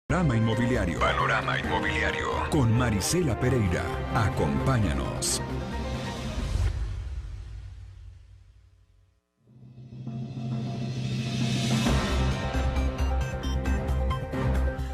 Panorama Inmobiliario. Panorama Inmobiliario. Con Marisela Pereira. Acompáñanos.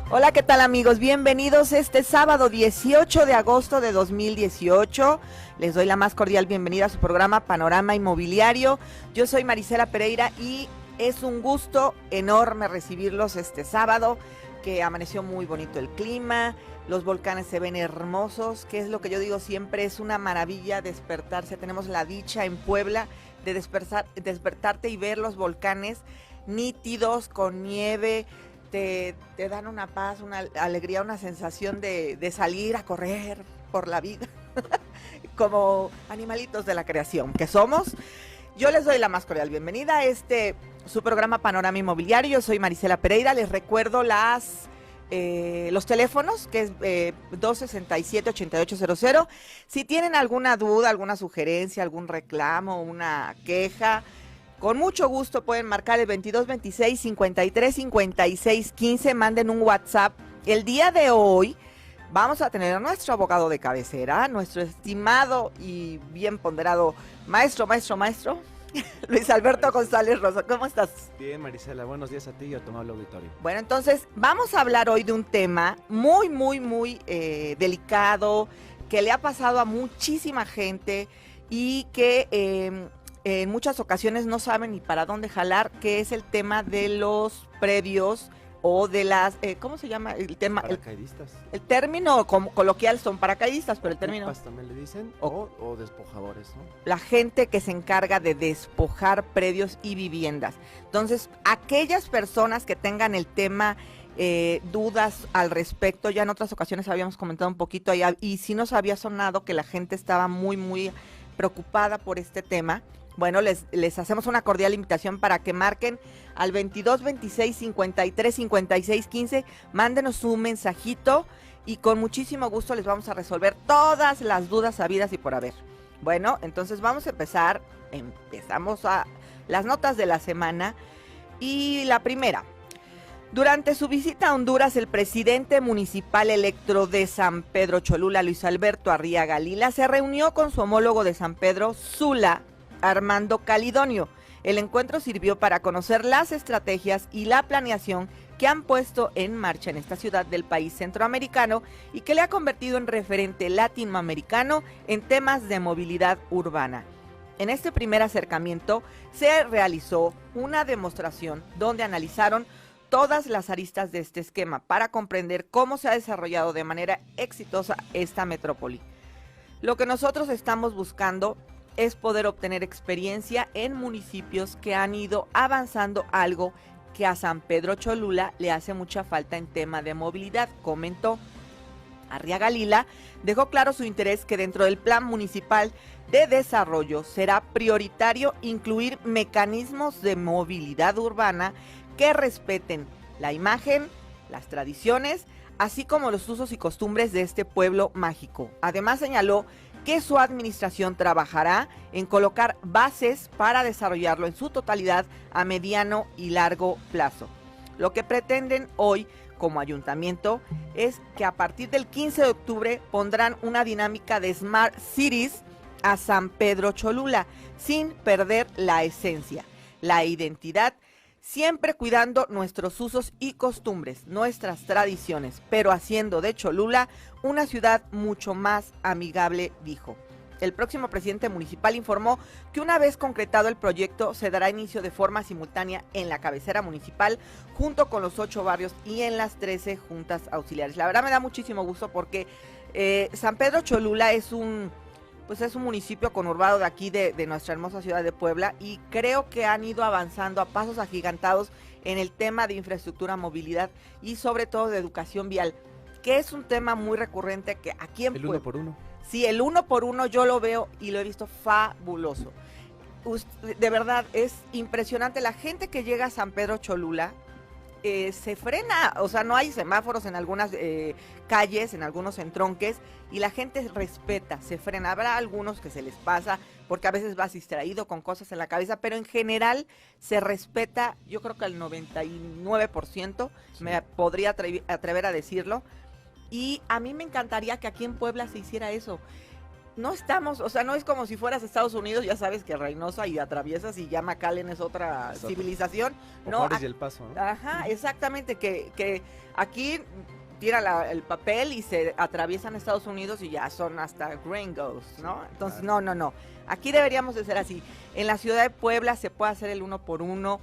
Hola, ¿qué tal amigos? Bienvenidos este sábado 18 de agosto de 2018. Les doy la más cordial bienvenida a su programa Panorama Inmobiliario. Yo soy Marisela Pereira y es un gusto enorme recibirlos este sábado, que amaneció muy bonito el clima, los volcanes se ven hermosos, que es lo que yo digo siempre, es una maravilla despertarse. Tenemos la dicha en Puebla de despertarte y ver los volcanes nítidos, con nieve. Te dan una paz, una alegría, una sensación de salir a correr por la vida, como animalitos de la creación que somos. Yo les doy la más cordial bienvenida a su programa Panorama Inmobiliario. Yo soy Marisela Pereira. Les recuerdo los teléfonos, que es 267-8800. Si tienen alguna duda, alguna sugerencia, algún reclamo, una queja, con mucho gusto pueden marcar el 2226-535615, manden un WhatsApp. El día de hoy vamos a tener a nuestro abogado de cabecera, nuestro estimado y bien ponderado maestro, Luis Alberto González Rosa. ¿Cómo estás? Bien, Marisela, buenos días a ti y a tu amable auditorio. Bueno, entonces vamos a hablar hoy de un tema muy delicado, que le ha pasado a muchísima gente y que en muchas ocasiones no saben ni para dónde jalar, que es el tema de los predios o de las, ¿cómo se llama el tema? Paracaidistas. El término coloquial son paracaidistas, pero el término... Ocupas también le dicen, o despojadores, ¿no? La gente que se encarga de despojar predios y viviendas. Entonces, aquellas personas que tengan el tema, dudas al respecto, ya en otras ocasiones habíamos comentado un poquito allá, y sí nos había sonado que la gente estaba muy preocupada por este tema. Bueno, les hacemos una cordial invitación para que marquen al 2226-535615, mándenos un mensajito y con muchísimo gusto les vamos a resolver todas las dudas habidas y por haber. Bueno, entonces vamos a empezamos a las notas de la semana. Y la primera: durante su visita a Honduras, el presidente municipal electo de San Pedro Cholula, Luis Alberto Arriaga Lila, se reunió con su homólogo de San Pedro Sula, Armando Calidonio. El encuentro sirvió para conocer las estrategias y la planeación que han puesto en marcha en esta ciudad del país centroamericano y que le ha convertido en referente latinoamericano en temas de movilidad urbana. En este primer acercamiento se realizó una demostración donde analizaron todas las aristas de este esquema para comprender cómo se ha desarrollado de manera exitosa esta metrópoli. Lo que nosotros estamos buscando es poder obtener experiencia en municipios que han ido avanzando, algo que a San Pedro Cholula le hace mucha falta en tema de movilidad, comentó. Arriaga Lila dejó claro su interés que dentro del Plan Municipal de Desarrollo será prioritario incluir mecanismos de movilidad urbana que respeten la imagen, las tradiciones, así como los usos y costumbres de este pueblo mágico. Además señaló que su administración trabajará en colocar bases para desarrollarlo en su totalidad a mediano y largo plazo. Lo que pretenden hoy como ayuntamiento es que a partir del 15 de octubre pondrán una dinámica de Smart Cities a San Pedro Cholula, sin perder la esencia, la identidad, siempre cuidando nuestros usos y costumbres, nuestras tradiciones, pero haciendo de Cholula una ciudad mucho más amigable, dijo. El próximo presidente municipal informó que una vez concretado el proyecto se dará inicio de forma simultánea en la cabecera municipal junto con los 8 barrios y en las 13 juntas auxiliares. La verdad me da muchísimo gusto porque San Pedro Cholula es un municipio conurbado de aquí de nuestra hermosa ciudad de Puebla, y creo que han ido avanzando a pasos agigantados en el tema de infraestructura, movilidad y sobre todo de educación vial, que es un tema muy recurrente que aquí en Puebla. El 1 por 1. Sí, el 1 por 1 yo lo veo y lo he visto fabuloso. De verdad es impresionante la gente que llega a San Pedro Cholula. se frena, o sea, no hay semáforos en algunas calles, en algunos entronques, y la gente respeta, se frena. Habrá algunos que se les pasa, porque a veces vas distraído con cosas en la cabeza, pero en general se respeta, yo creo que el 99%, sí. Me podría atrever a decirlo, y a mí me encantaría que aquí en Puebla se hiciera eso. No estamos, o sea, no es como si fueras a Estados Unidos, ya sabes que Reynosa y atraviesas y ya McAllen es otra civilización. No, y el Paso, ¿no? Ajá, exactamente, que aquí tira el papel y se atraviesan Estados Unidos y ya son hasta gringos, ¿no? Entonces, claro. No. Aquí deberíamos de ser así. En la ciudad de Puebla se puede hacer el 1 por 1.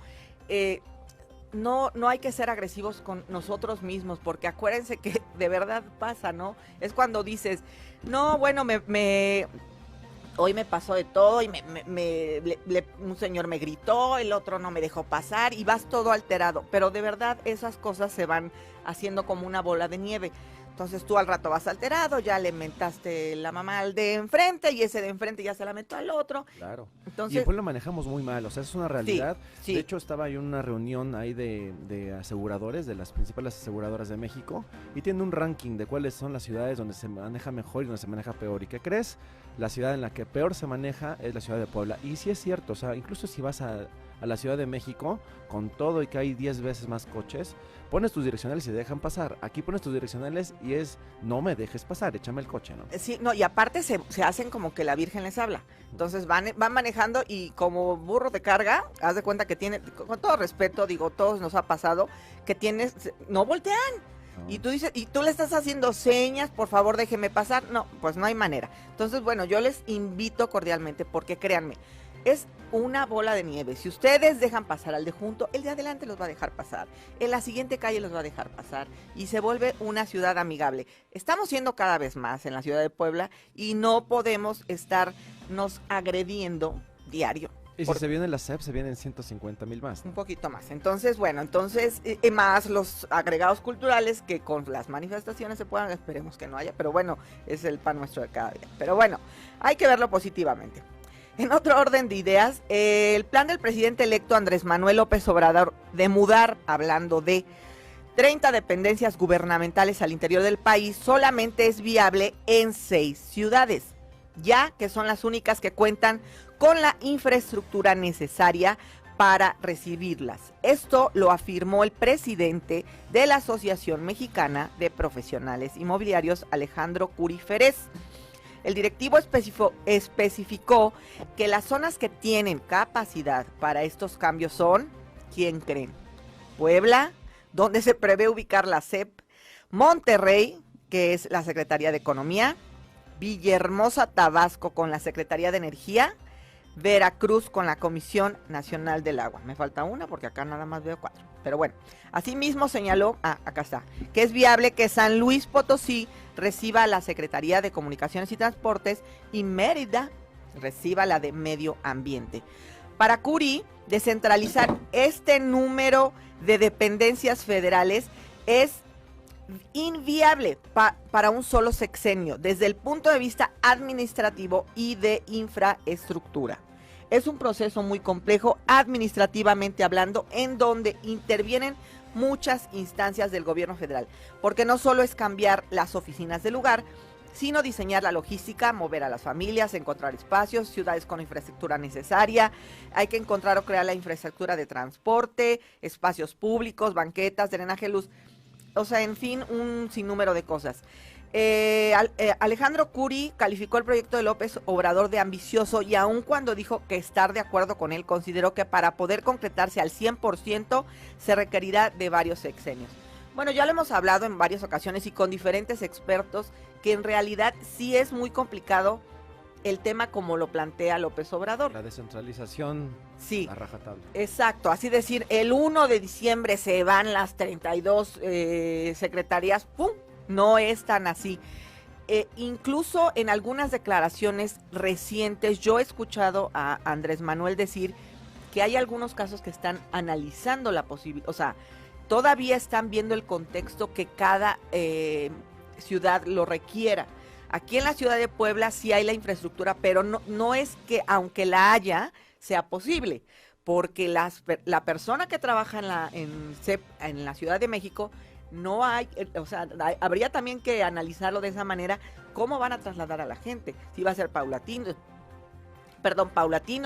No hay que ser agresivos con nosotros mismos, porque acuérdense que de verdad pasa, ¿no? Es cuando dices, no, bueno, hoy me pasó de todo y un señor me gritó, el otro no me dejó pasar y vas todo alterado, pero de verdad esas cosas se van haciendo como una bola de nieve. Entonces tú al rato vas alterado, ya le mentaste la mamá al de enfrente y ese de enfrente ya se la mentó al otro. Claro. Entonces, y después lo manejamos muy mal, o sea, es una realidad. Sí. De hecho, estaba ahí en una reunión ahí de aseguradores, de las principales aseguradoras de México, y tiene un ranking de cuáles son las ciudades donde se maneja mejor y donde se maneja peor. ¿Y qué crees? La ciudad en la que peor se maneja es la ciudad de Puebla. Y sí es cierto, o sea, incluso si vas a la Ciudad de México, con todo y que hay 10 veces más coches, pones tus direccionales y te dejan pasar. Aquí pones tus direccionales y es, no me dejes pasar, échame el coche, ¿no? Sí, no, y aparte se hacen como que la Virgen les habla. Entonces van manejando y como burro de carga, haz de cuenta que tiene, con todo respeto, digo, todos nos ha pasado, que no voltean. Y tú dices, y tú le estás haciendo señas, por favor déjeme pasar. No, pues no hay manera. Entonces, bueno, yo les invito cordialmente, porque créanme, es una bola de nieve. Si ustedes dejan pasar al de junto, el de adelante los va a dejar pasar. En la siguiente calle los va a dejar pasar. Y se vuelve una ciudad amigable. Estamos siendo cada vez más en la ciudad de Puebla y no podemos estarnos agrediendo diario. Y si se vienen las CEP, se vienen 150,000 más, ¿no? Un poquito más. Entonces, bueno, más los agregados culturales que con las manifestaciones se puedan, esperemos que no haya, pero bueno, es el pan nuestro de cada día. Pero bueno, hay que verlo positivamente. En otro orden de ideas, el plan del presidente electo Andrés Manuel López Obrador de mudar, hablando de 30 dependencias gubernamentales al interior del país, solamente es viable en 6 ciudades, ya que son las únicas que cuentan con la infraestructura necesaria para recibirlas. Esto lo afirmó el presidente de la Asociación Mexicana de Profesionales Inmobiliarios, Alejandro Curi Ferez. El directivo especificó que las zonas que tienen capacidad para estos cambios son, ¿quién creen? Puebla, donde se prevé ubicar la CEP, Monterrey, que es la Secretaría de Economía, Villahermosa, Tabasco, con la Secretaría de Energía, Veracruz con la Comisión Nacional del Agua. Me falta una porque acá nada más veo 4. Pero bueno, asimismo señaló, acá está, que es viable que San Luis Potosí reciba la Secretaría de Comunicaciones y Transportes y Mérida reciba la de Medio Ambiente. Para Curi, descentralizar este número de dependencias federales es inviable para un solo sexenio desde el punto de vista administrativo y de infraestructura. Es un proceso muy complejo administrativamente hablando, en donde intervienen muchas instancias del gobierno federal, porque no solo es cambiar las oficinas del lugar, sino diseñar la logística, mover a las familias, encontrar espacios, ciudades con infraestructura necesaria, hay que encontrar o crear la infraestructura de transporte, espacios públicos, banquetas, drenaje, luz. O sea, en fin, un sinnúmero de cosas. Alejandro Curi calificó el proyecto de López Obrador de ambicioso y aun cuando dijo que estar de acuerdo con él, consideró que para poder concretarse al 100% se requerirá de varios sexenios. Bueno, ya lo hemos hablado en varias ocasiones y con diferentes expertos que en realidad sí es muy complicado el tema como lo plantea López Obrador. La descentralización, sí, a rajatabla. Exacto, así decir, el 1 de diciembre se van las 32 secretarías, ¡pum! No es tan así. Incluso en algunas declaraciones recientes yo he escuchado a Andrés Manuel decir que hay algunos casos que están analizando la posibilidad, o sea, todavía están viendo el contexto que cada ciudad lo requiera. Aquí en la ciudad de Puebla sí hay la infraestructura, pero no es que aunque la haya, sea posible, porque la persona que trabaja en CEP, en la Ciudad de México, no hay, o sea, habría también que analizarlo de esa manera, cómo van a trasladar a la gente, si va a ser paulatino,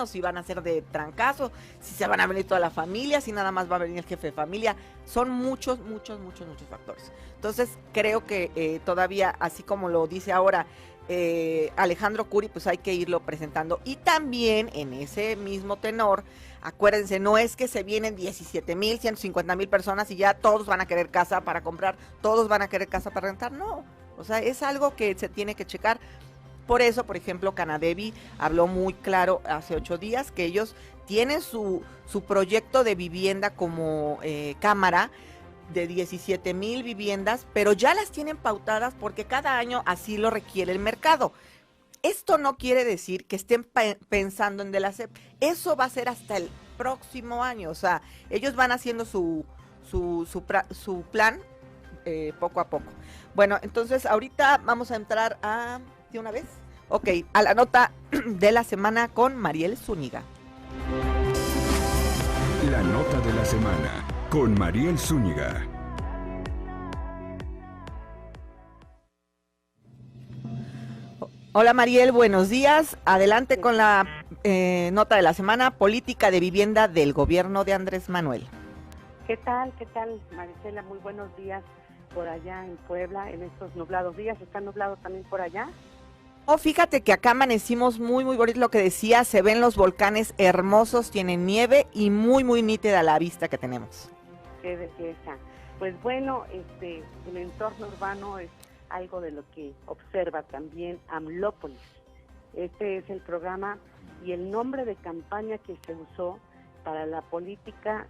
si van a ser de trancazo, si se van a venir toda la familia, si nada más va a venir el jefe de familia, son muchos factores. Entonces creo que todavía, así como lo dice ahora Alejandro Curi, pues hay que irlo presentando. Y también en ese mismo tenor, acuérdense, no es que se vienen 17,000, 150,000 personas y ya todos van a querer casa para comprar, todos van a querer casa para rentar, no. O sea, es algo que se tiene que checar. Por eso, por ejemplo, Canadevi habló muy claro hace 8 días que ellos tienen su proyecto de vivienda como cámara de 17,000 viviendas, pero ya las tienen pautadas porque cada año así lo requiere el mercado. Esto no quiere decir que estén pensando en de la SEP. Eso va a ser hasta el próximo año. O sea, ellos van haciendo su plan poco a poco. Bueno, entonces ahorita vamos a entrar ¿de una vez? Ok, a la nota de la semana con Mariel Zúñiga. La nota de la semana con Mariel Zúñiga. Hola Mariel, buenos días. Adelante con la nota de la semana, política de vivienda del gobierno de Andrés Manuel. ¿Qué tal, Marisela? Muy buenos días por allá en Puebla, en estos nublados días. ¿Está nublado también por allá? Oh, fíjate que acá amanecimos muy bonito lo que decía, se ven los volcanes hermosos, tienen nieve y muy nítida la vista que tenemos. Qué belleza. Pues bueno, el entorno urbano es algo de lo que observa también AMLópolis. Este es el programa y el nombre de campaña que se usó para la política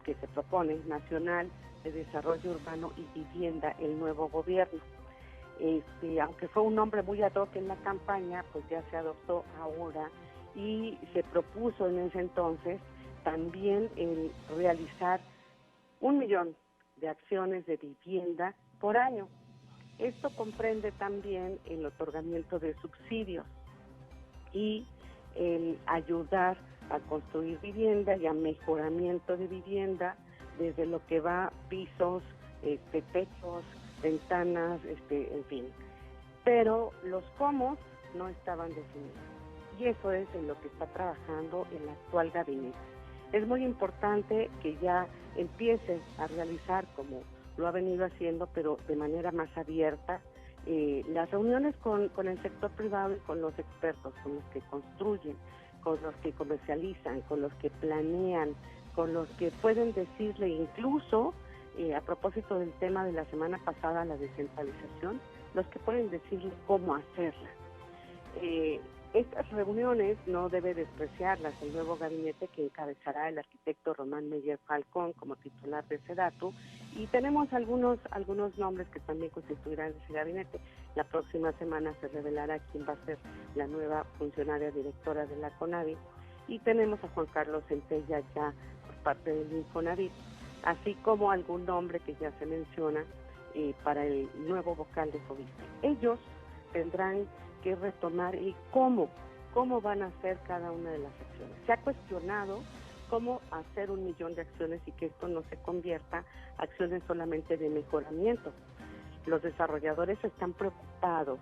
que se propone nacional de desarrollo urbano y vivienda, el nuevo gobierno. Aunque fue un nombre muy ad hoc en la campaña, pues ya se adoptó ahora y se propuso en ese entonces también el realizar 1 millón de acciones de vivienda por año. Esto comprende también el otorgamiento de subsidios y el ayudar a construir vivienda y a mejoramiento de vivienda, desde lo que va pisos, techos, ventanas, en fin. Pero los cómo no estaban definidos. Y eso es en lo que está trabajando el actual gabinete. Es muy importante que ya empiece a realizar, como lo ha venido haciendo, pero de manera más abierta, las reuniones con el sector privado y con los expertos, con los que construyen, con los que comercializan, con los que planean, con los que pueden decirle incluso, a propósito del tema de la semana pasada, la descentralización, los que pueden decirle cómo hacerla. Estas reuniones no debe despreciarlas el nuevo gabinete que encabezará el arquitecto Román Meyer Falcón como titular de SEDATU, y tenemos algunos nombres que también constituirán ese gabinete. La próxima semana se revelará quién va a ser la nueva funcionaria directora de la CONAVI, y tenemos a Juan Carlos Centella ya por parte del Infonavit, así como algún nombre que ya se menciona para el nuevo vocal de FOVISSSTE. Ellos tendrán que retomar y cómo van a hacer cada una de las acciones. Se ha cuestionado cómo hacer 1 millón de acciones y que esto no se convierta acciones solamente de mejoramiento. Los desarrolladores están preocupados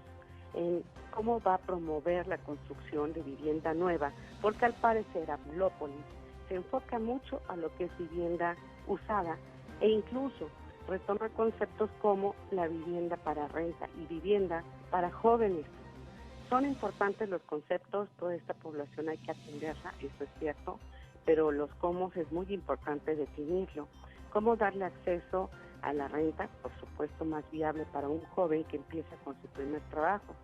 en cómo va a promover la construcción de vivienda nueva, porque al parecer AMLópolis se enfoca mucho a lo que es vivienda usada e incluso retoma conceptos como la vivienda para renta y vivienda para jóvenes. Son importantes los conceptos, toda esta población hay que atenderla, eso es cierto, pero los cómo es muy importante definirlo. Cómo darle acceso a la renta, por supuesto más viable para un joven que empieza con su primer trabajo.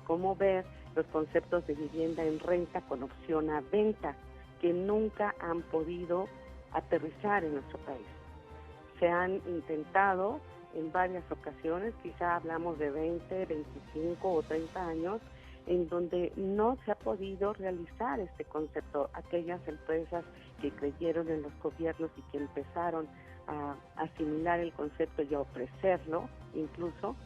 Cómo ver los conceptos de vivienda en renta con opción a venta, que nunca han podido aterrizar en nuestro país. Se han intentado en varias ocasiones, quizá hablamos de 20, 25 o 30 años, en donde no se ha podido realizar este concepto. Aquellas empresas que creyeron en los gobiernos y que empezaron a asimilar el concepto y a ofrecerlo, incluso,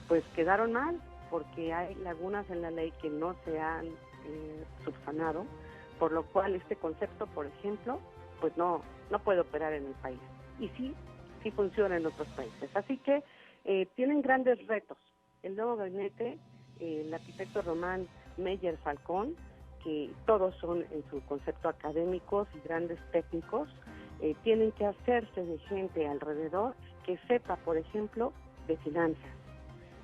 pues quedaron mal, porque hay lagunas en la ley que no se han subsanado, por lo cual este concepto, por ejemplo, pues no puede operar en el país. Y sí funciona en otros países. Así que tienen grandes retos. El nuevo gabinete, el arquitecto Román Meyer Falcón, que todos son en su concepto académicos y grandes técnicos, tienen que hacerse de gente alrededor que sepa, por ejemplo, de finanzas,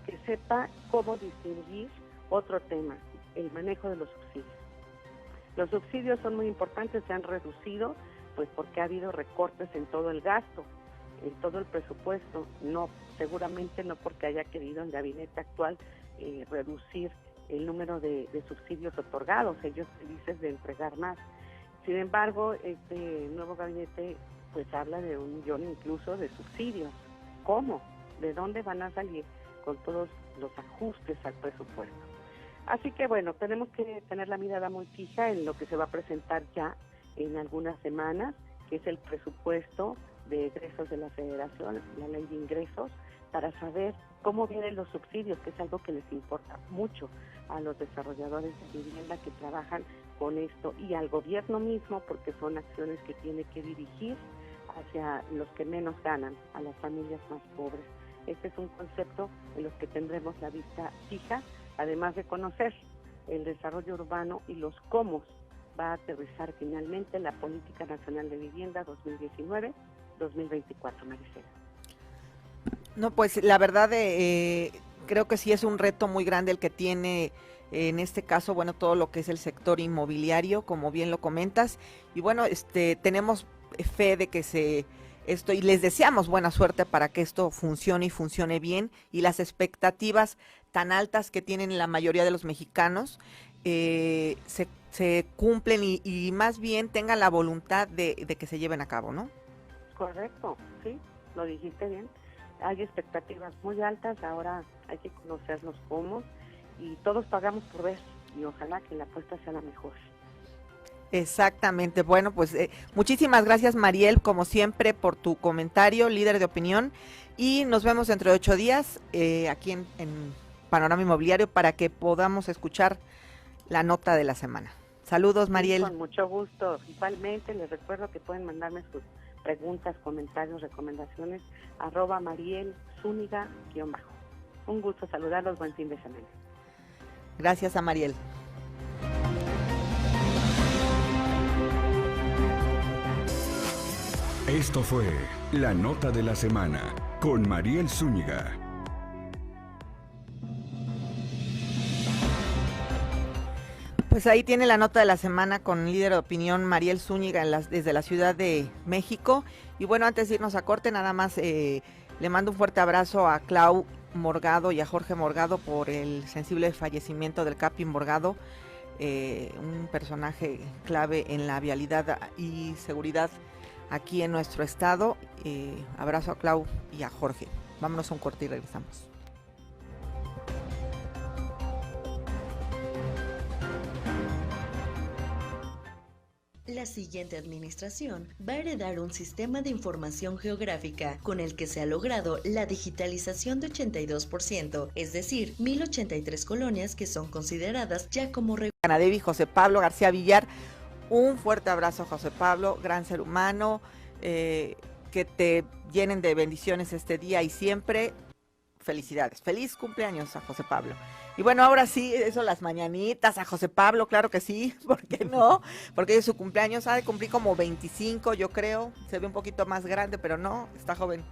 que sepa cómo distinguir otro tema, el manejo de los subsidios. Los subsidios son muy importantes, se han reducido, pues porque ha habido recortes en todo el gasto, en todo el presupuesto, seguramente no porque haya querido el gabinete actual reducir el número de subsidios otorgados, ellos felices de entregar más. Sin embargo, este nuevo gabinete pues habla de 1 millón incluso de subsidios. ¿Cómo? ¿De dónde van a salir con todos los ajustes al presupuesto? Así que bueno, tenemos que tener la mirada muy fija en lo que se va a presentar ya en algunas semanas, que es el presupuesto de egresos de la Federación, la ley de ingresos, para saber cómo vienen los subsidios, que es algo que les importa mucho a los desarrolladores de vivienda que trabajan con esto y al gobierno mismo, porque son acciones que tiene que dirigir hacia los que menos ganan, a las familias más pobres. Este es un concepto en los que tendremos la vista fija, además de conocer el desarrollo urbano y los cómo va a aterrizar finalmente la Política Nacional de Vivienda 2019-2024, Maricela. No, pues la verdad creo que sí es un reto muy grande el que tiene en este caso, bueno, todo lo que es el sector inmobiliario, como bien lo comentas, y bueno, tenemos fe de que y les deseamos buena suerte para que esto funcione y funcione bien, y las expectativas tan altas que tienen la mayoría de los mexicanos se cumplen y más bien tengan la voluntad de que se lleven a cabo, ¿no? Correcto, sí, lo dijiste bien. Hay expectativas muy altas, ahora hay que conocerlos cómo, y todos pagamos por ver, y ojalá que la apuesta sea la mejor. Exactamente, bueno, pues muchísimas gracias, Mariel, como siempre, por tu comentario, líder de opinión, y nos vemos dentro de 8 días aquí en Panorama Inmobiliario para que podamos escuchar la nota de la semana. Saludos, Mariel. Sí, con mucho gusto. Igualmente, les recuerdo que pueden mandarme sus preguntas, comentarios, recomendaciones, @Mariel_Zúñiga_. Un gusto saludarlos, buen fin de semana. Gracias a Mariel. Esto fue La Nota de la Semana con Mariel Zúñiga. Pues ahí tiene la nota de la semana con líder de opinión Mariel Zúñiga desde la Ciudad de México. Y bueno, antes de irnos a corte, nada más le mando un fuerte abrazo a Clau Morgado y a Jorge Morgado por el sensible fallecimiento del Capi Morgado, un personaje clave en la vialidad y seguridad aquí en nuestro estado. Abrazo a Clau y a Jorge. Vámonos a un corte y regresamos. La siguiente administración va a heredar un sistema de información geográfica con el que se ha logrado la digitalización de 82%, es decir, 1083 colonias que son consideradas ya como Canadevi, José Pablo García Villar, un fuerte abrazo, José Pablo, gran ser humano, que te llenen de bendiciones este día y siempre. Felicidades, feliz cumpleaños a José Pablo. Y bueno, ahora sí, eso, las mañanitas a José Pablo, claro que sí, ¿por qué no? Porque es su cumpleaños, ha de cumplir como 25, yo creo, se ve un poquito más grande, pero no, está joven.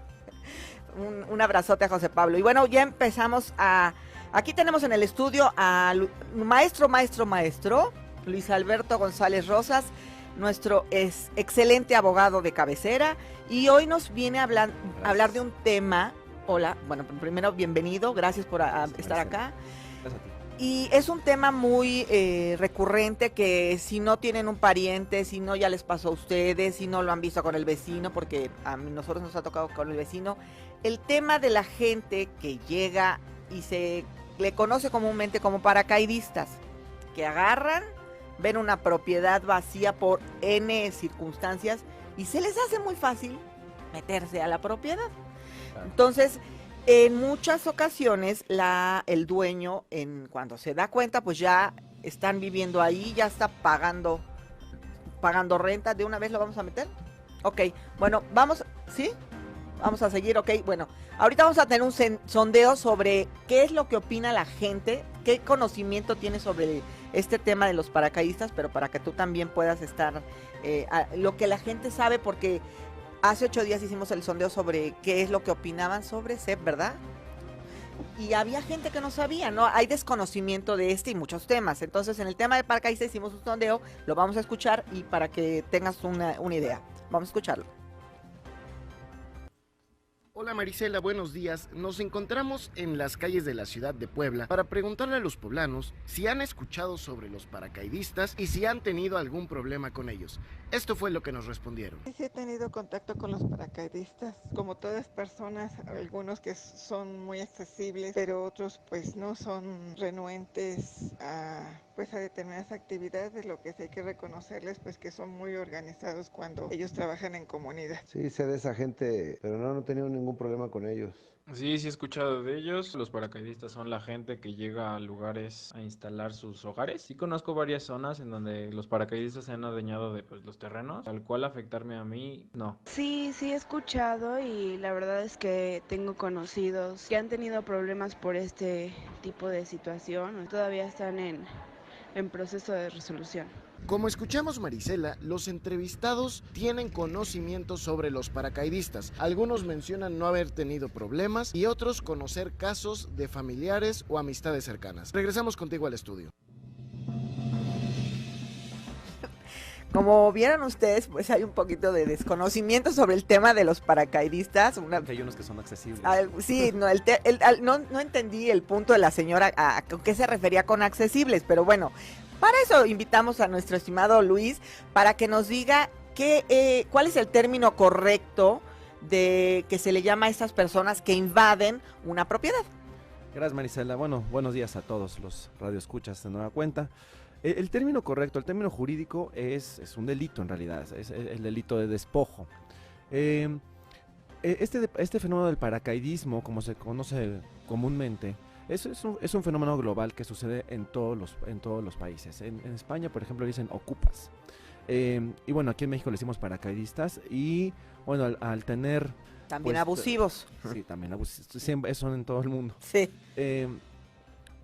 Un abrazote a José Pablo. Y bueno, ya empezamos aquí tenemos en el estudio al maestro, Luis Alberto González Rosas, nuestro excelente abogado de cabecera, y hoy nos viene a hablar de un tema. Hola, bueno, primero bienvenido, gracias por estar acá. Gracias a ti. Y es un tema muy recurrente, que si no tienen un pariente, si no ya les pasó a ustedes, si no lo han visto con el vecino, porque a nosotros nos ha tocado con el vecino, el tema de la gente que llega y se le conoce comúnmente como paracaidistas, que agarran, ven una propiedad vacía por N circunstancias y se les hace muy fácil meterse a la propiedad. Entonces, en muchas ocasiones el dueño, cuando se da cuenta, pues ya están viviendo ahí, ya está pagando pagando renta, ¿de una vez lo vamos a meter? Ok, bueno, vamos, ¿sí? Vamos a seguir, ok, bueno, ahorita vamos a tener un sondeo sobre qué es lo que opina la gente, qué conocimiento tiene sobre este tema de los paracaidistas, pero para que tú también puedas estar, lo que la gente sabe, porque hace 8 días hicimos el sondeo sobre qué es lo que opinaban sobre CEP, ¿verdad? Y había gente que no sabía, ¿no? Hay desconocimiento de este y muchos temas. Entonces, en el tema de paracaidistas hicimos un sondeo, lo vamos a escuchar y para que tengas una idea. Vamos a escucharlo. Hola Marisela, buenos días. Nos encontramos en las calles de la ciudad de Puebla para preguntarle a los poblanos si han escuchado sobre los paracaidistas y si han tenido algún problema con ellos. Esto fue lo que nos respondieron. Sí he tenido contacto con los paracaidistas, como todas personas, algunos que son muy accesibles, pero otros pues no son renuentes a determinadas actividades. Lo que sí hay que reconocerles pues que son muy organizados cuando ellos trabajan en comunidad. Sí, sé de esa gente, pero no he tenido ningún problema con ellos. Sí, sí he escuchado de ellos. Los paracaidistas son la gente que llega a lugares a instalar sus hogares. Sí conozco varias zonas en donde los paracaidistas se han adueñado de los terrenos. Al cual afectarme a mí, no. Sí, sí he escuchado y la verdad es que tengo conocidos que han tenido problemas por este tipo de situación. Todavía están en proceso de resolución. Como escuchamos Marisela, los entrevistados tienen conocimiento sobre los paracaidistas. Algunos mencionan no haber tenido problemas y otros conocer casos de familiares o amistades cercanas. Regresamos contigo al estudio. Como vieron ustedes, pues hay un poquito de desconocimiento sobre el tema de los paracaidistas. Hay unos que son accesibles. Sí, no, no entendí el punto de la señora a qué se refería con accesibles, pero bueno, para eso invitamos a nuestro estimado Luis para que nos diga cuál es el término correcto de que se le llama a estas personas que invaden una propiedad. Gracias, Marisela. Bueno, buenos días a todos los radioescuchas de nueva cuenta. El término correcto, el término jurídico es un delito en realidad, es el delito de despojo. Este fenómeno del paracaidismo, como se conoce comúnmente, es un fenómeno global que sucede en todos los países. En España, por ejemplo, dicen ocupas. Y bueno, aquí en México le decimos paracaidistas y bueno, al tener... También abusivos. Sí, también abusivos. Siempre son en todo el mundo. Sí.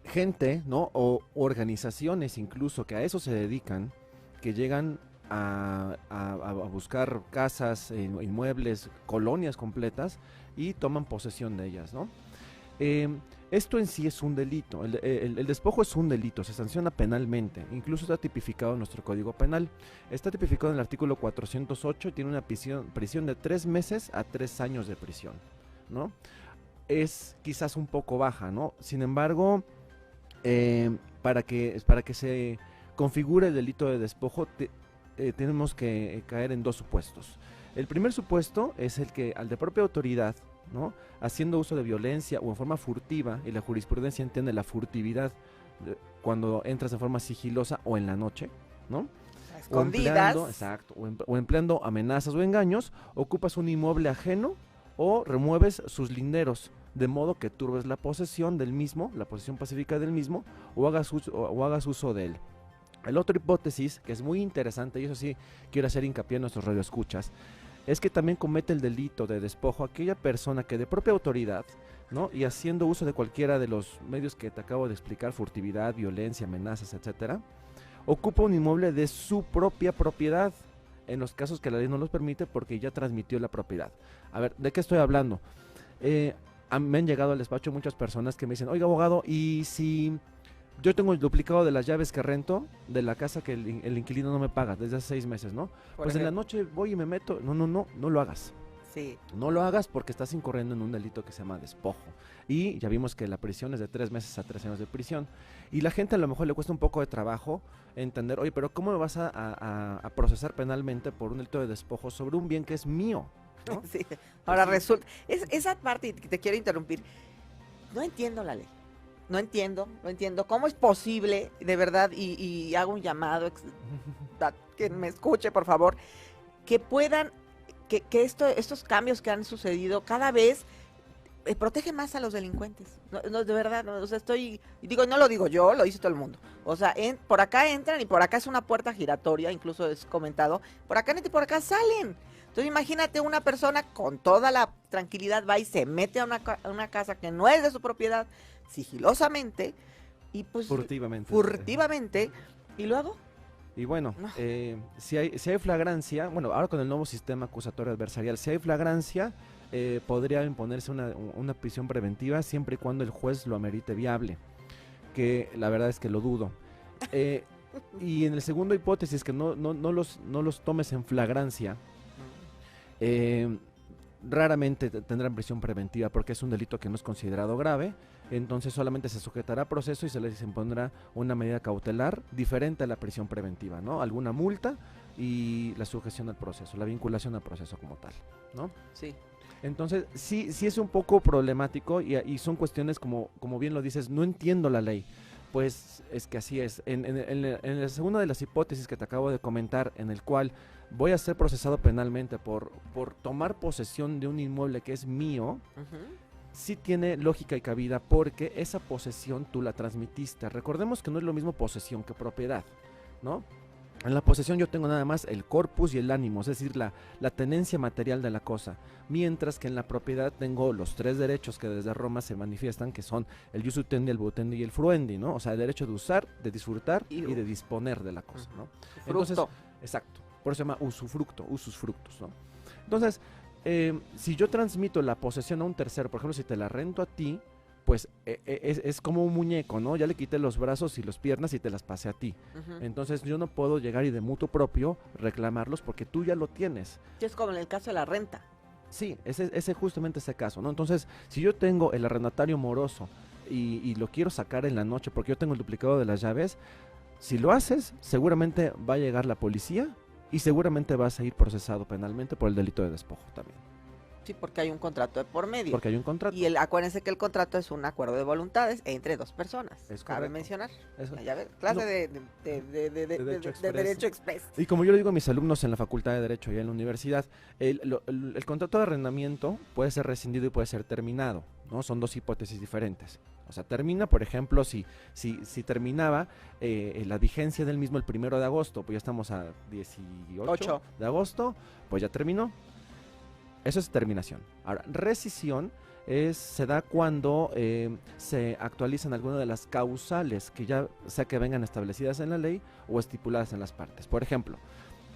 Gente, ¿no? O organizaciones incluso que a eso se dedican, que llegan a buscar casas, inmuebles, colonias completas y toman posesión de ellas, ¿no? Esto en sí es un delito, el despojo es un delito, se sanciona penalmente, incluso está tipificado en nuestro Código Penal, está tipificado en el artículo 408 y tiene una prisión de 3 meses a 3 años de prisión, ¿no? Es quizás un poco baja, ¿no? Sin embargo, para que se configure el delito de despojo, tenemos que caer en 2 supuestos. El primer supuesto es el que al de propia autoridad, ¿no? Haciendo uso de violencia o en forma furtiva, y la jurisprudencia entiende la furtividad cuando entras de forma sigilosa o en la noche, ¿no? Escondidas. O empleando amenazas o engaños, ocupas un inmueble ajeno o remueves sus linderos, de modo que turbes la posesión del mismo, la posesión pacífica del mismo, o hagas uso de él. La otra hipótesis, que es muy interesante, y eso sí quiero hacer hincapié en nuestros radioescuchas, es que también comete el delito de despojo aquella persona que de propia autoridad, ¿no? Y haciendo uso de cualquiera de los medios que te acabo de explicar, furtividad, violencia, amenazas, etcétera, ocupa un inmueble de su propia propiedad, en los casos que la ley no los permite porque ya transmitió la propiedad. A ver, ¿de qué estoy hablando? Me han llegado al despacho muchas personas que me dicen, oiga, abogado, ¿y si yo tengo el duplicado de las llaves que rento de la casa que el inquilino no me paga desde hace 6 meses, ¿no? Pues en la noche voy y me meto. No lo hagas. Sí. No lo hagas porque estás incurriendo en un delito que se llama despojo. Y ya vimos que la prisión es de 3 meses a 3 años de prisión. Y la gente a lo mejor le cuesta un poco de trabajo entender, oye, pero ¿cómo me vas a procesar penalmente por un delito de despojo sobre un bien que es mío, ¿no? Sí. Ahora resulta, esa parte, y te quiero interrumpir, no entiendo la ley. No entiendo cómo es posible, de verdad, y hago un llamado, que me escuche, por favor, que puedan, que estos cambios que han sucedido cada vez protege más a los delincuentes. No, de verdad, no, o sea, no lo digo yo, lo dice todo el mundo. O sea, por acá entran y por acá es una puerta giratoria, incluso es comentado, por acá entran y por acá salen. Entonces imagínate una persona con toda la tranquilidad va y se mete a una casa que no es de su propiedad, sigilosamente, y pues furtivamente, y luego... Y bueno, si hay flagrancia, bueno, ahora con el nuevo sistema acusatorio adversarial, si hay flagrancia, podría imponerse una prisión preventiva siempre y cuando el juez lo amerite viable, que la verdad es que lo dudo. Y en el segundo hipótesis, que no los tomes en flagrancia, raramente tendrán prisión preventiva porque es un delito que no es considerado grave, entonces solamente se sujetará a proceso y se les impondrá una medida cautelar diferente a la prisión preventiva, ¿no? Alguna multa y la sujeción al proceso, la vinculación al proceso como tal, ¿no? Sí. Entonces, sí es un poco problemático y son cuestiones como bien lo dices, no entiendo la ley. Pues es que así es. En la segunda de las hipótesis que te acabo de comentar, en el cual voy a ser procesado penalmente por tomar posesión de un inmueble que es mío, sí tiene lógica y cabida porque esa posesión tú la transmitiste. Recordemos que no es lo mismo posesión que propiedad, ¿no? En la posesión yo tengo nada más el corpus y el ánimo, es decir, la tenencia material de la cosa, mientras que en la propiedad tengo los 3 derechos que desde Roma se manifiestan, que son el ius utendi, el botendi y el fruendi, ¿no? O sea, el derecho de usar, de disfrutar y de disponer de la cosa, ¿no? Entonces, exacto, por eso se llama usufructo, usus fructus, ¿no? Entonces, si yo transmito la posesión a un tercero, por ejemplo, si te la rento a ti, pues es como un muñeco, ¿no? Ya le quité los brazos y las piernas y te las pasé a ti. Entonces yo no puedo llegar y de mutuo propio reclamarlos porque tú ya lo tienes. Es como en el caso de la renta. Sí, ese justamente ese caso, ¿no? Entonces, si yo tengo el arrendatario moroso y lo quiero sacar en la noche porque yo tengo el duplicado de las llaves, si lo haces, seguramente va a llegar la policía y seguramente vas a ir procesado penalmente por el delito de despojo también. Sí, porque hay un contrato de por medio. Porque hay un contrato. Y acuérdense que el contrato es un acuerdo de voluntades entre 2 personas. Es cabe correcto. mencionar. Eso. Ya ves, clase de Derecho Express. Y como yo le digo a mis alumnos en la Facultad de Derecho y en la universidad, el contrato de arrendamiento puede ser rescindido y puede ser terminado, ¿no? Son 2 hipótesis diferentes. O sea, termina, por ejemplo, si terminaba la vigencia del mismo el 1 de agosto, pues ya estamos a 18 de agosto, pues ya terminó. Eso es terminación. Ahora, rescisión se da cuando se actualizan algunas de las causales que ya sea que vengan establecidas en la ley o estipuladas en las partes. Por ejemplo,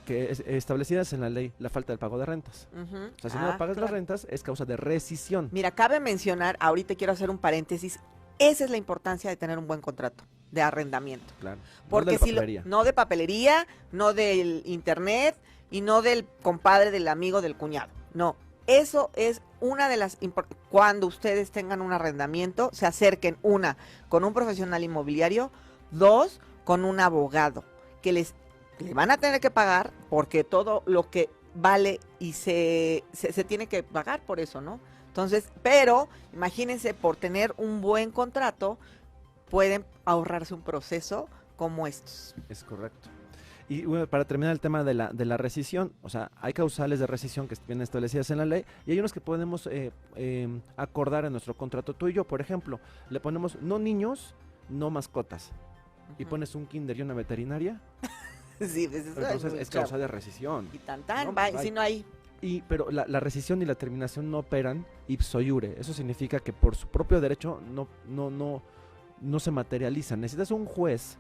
que establecidas en la ley la falta del pago de rentas. O sea, si no pagas las rentas es causa de rescisión. Mira, cabe mencionar, ahorita quiero hacer un paréntesis, esa es la importancia de tener un buen contrato de arrendamiento. Claro. Porque no de papelería, no del internet y no del compadre, del amigo, del cuñado. No, eso es una de las... Cuando ustedes tengan un arrendamiento, se acerquen, 1, con un profesional inmobiliario, 2, con un abogado, que le van a tener que pagar porque todo lo que vale y se tiene que pagar por eso, ¿no? Entonces, pero imagínense, por tener un buen contrato, pueden ahorrarse un proceso como estos. Es correcto. Y bueno, para terminar el tema de la rescisión, o sea, hay causales de rescisión que vienen establecidas en la ley y hay unos que podemos acordar en nuestro contrato tú y yo. Por ejemplo, le ponemos no niños, no mascotas. Y pones un kinder y una veterinaria. Sí, pues eso entonces es causa de rescisión. Y tan, ¿no? Si no hay... Pero la rescisión y la terminación no operan ipso iure. Eso significa que por su propio derecho no se materializan. Necesitas un juez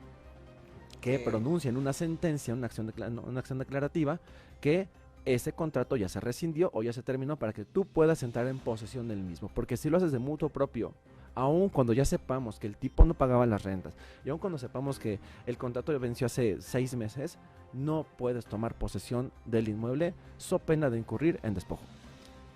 que pronuncie en una sentencia, una acción declarativa, que ese contrato ya se rescindió o ya se terminó para que tú puedas entrar en posesión del mismo. Porque si lo haces de mutuo propio, aun cuando ya sepamos que el tipo no pagaba las rentas, y aun cuando sepamos que el contrato venció hace 6 meses, no puedes tomar posesión del inmueble, so pena de incurrir en despojo.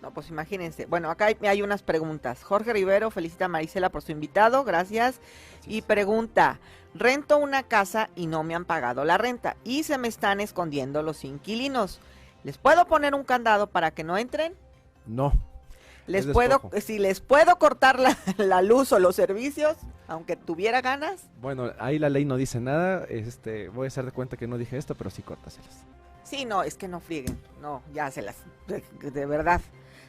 No, pues imagínense. Bueno, acá hay unas preguntas. Jorge Rivero felicita a Marisela por su invitado, gracias. Y pregunta, rento una casa y no me han pagado la renta y se me están escondiendo los inquilinos. ¿Les puedo poner un candado para que no entren? No. ¿Les puedo cortar la luz o los servicios, aunque tuviera ganas? Bueno, ahí la ley no dice nada, voy a hacer de cuenta que no dije esto, pero sí córtaselas. Sí, no, es que no frieguen, no, ya se las, de verdad.